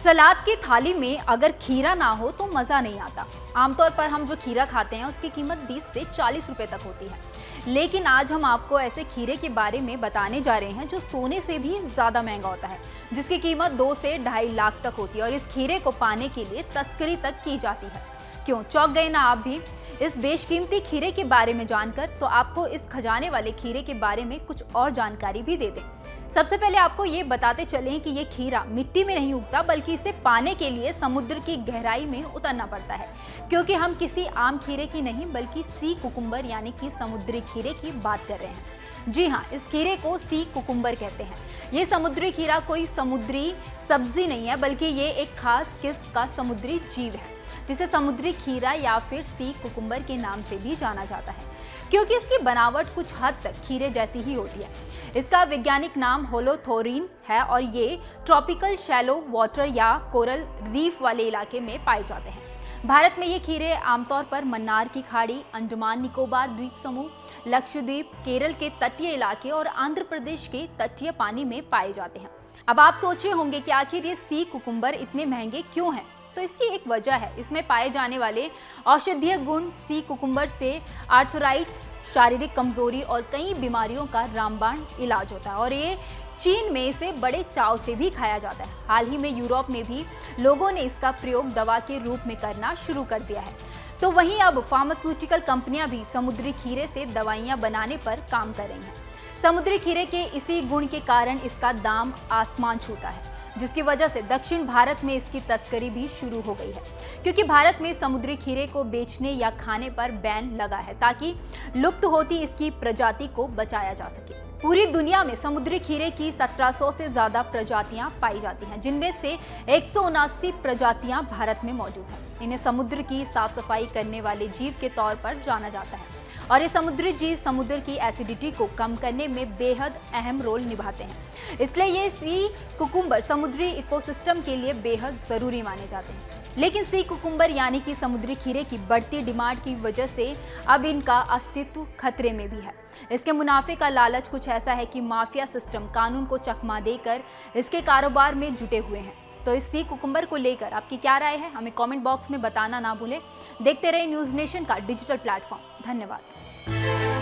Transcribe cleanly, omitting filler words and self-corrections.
सलाद की थाली में अगर खीरा ना हो तो मज़ा नहीं आता। आमतौर पर हम जो खीरा खाते हैं उसकी कीमत 20 से 40 रुपए तक होती है, लेकिन आज हम आपको ऐसे खीरे के बारे में बताने जा रहे हैं जो सोने से भी ज़्यादा महंगा होता है, जिसकी कीमत 2 से 2.5 लाख तक होती है और इस खीरे को पाने के लिए तस्करी तक की जाती है। क्यों चौंक गए ना आप भी इस बेशकीमती खीरे के बारे में जानकर? तो आपको इस खजाने वाले खीरे के बारे में कुछ और जानकारी भी दे दें। सबसे पहले आपको ये बताते चलें कि ये खीरा मिट्टी में नहीं उगता, बल्कि इसे पाने के लिए समुद्र की गहराई में उतरना पड़ता है, क्योंकि हम किसी आम खीरे की नहीं बल्कि सी कुकुम्बर यानी कि समुद्री खीरे की बात कर रहे हैं। जी हाँ, इस खीरे को सी कुकुम्बर कहते हैं। ये समुद्री खीरा कोई समुद्री सब्जी नहीं है, बल्कि ये एक खास किस्म का समुद्री जीव है जिसे समुद्री खीरा या फिर सी कुकुम्बर के नाम से भी जाना जाता है, क्योंकि इसकी बनावट कुछ हद तक खीरे जैसी ही होती है। इसका वैज्ञानिक नाम होलोथोरिन है और ये ट्रॉपिकल शैलो वाटर या कोरल रीफ वाले इलाके में पाए जाते हैं। भारत में ये खीरे आमतौर पर मन्नार की खाड़ी, अंडमान निकोबार द्वीप समूह, लक्षद्वीप, केरल के तटीय इलाके और आंध्र प्रदेश के तटीय पानी में पाए जाते हैं। अब आप सोच रहे होंगे कि आखिर ये सी कुकुम्बर इतने महंगे क्यों हैं? तो इसकी एक वजह है, इसमें पाए जाने वाले औषधीय गुण। सी कुकुम्बर से आर्थराइटिस, शारीरिक कमजोरी और कई बीमारियों का रामबाण इलाज होता है और ये चीन में इसे बड़े चाव से भी खाया जाता है। हाल ही में यूरोप में भी लोगों ने इसका प्रयोग दवा के रूप में करना शुरू कर दिया है। तो वहीं अब फार्मास्यूटिकल कंपनियां भी समुद्री खीरे से दवाइयां बनाने पर काम कर रही हैं। समुद्री खीरे के इसी गुण के कारण इसका दाम आसमान छूता है, जिसकी वजह से दक्षिण भारत में इसकी तस्करी भी शुरू हो गई है, क्योंकि भारत में समुद्री खीरे को बेचने या खाने पर बैन लगा है ताकि लुप्त होती इसकी प्रजाति को बचाया जा सके। पूरी दुनिया में समुद्री खीरे की 1700 से ज्यादा प्रजातियां पाई जाती हैं, जिनमें से 179 प्रजातियां भारत में मौजूद हैं। इन्हें समुद्र की साफ सफाई करने वाले जीव के तौर पर जाना जाता है और ये समुद्री जीव समुद्र की एसिडिटी को कम करने में बेहद अहम रोल निभाते हैं। इसलिए ये सी कुकुम्बर समुद्री इकोसिस्टम के लिए बेहद जरूरी माने जाते हैं। लेकिन सी कुकुम्बर यानी कि समुद्री खीरे की बढ़ती डिमांड की वजह से अब इनका अस्तित्व खतरे में भी है। इसके मुनाफे का लालच कुछ ऐसा है कि माफिया सिस्टम कानून को चकमा देकर इसके कारोबार में जुटे हुए हैं। तो इस सी कुकुम्बर को लेकर आपकी क्या राय है, हमें कमेंट बॉक्स में बताना ना भूलें। देखते रहिए न्यूज़ नेशन का डिजिटल प्लेटफॉर्म। धन्यवाद।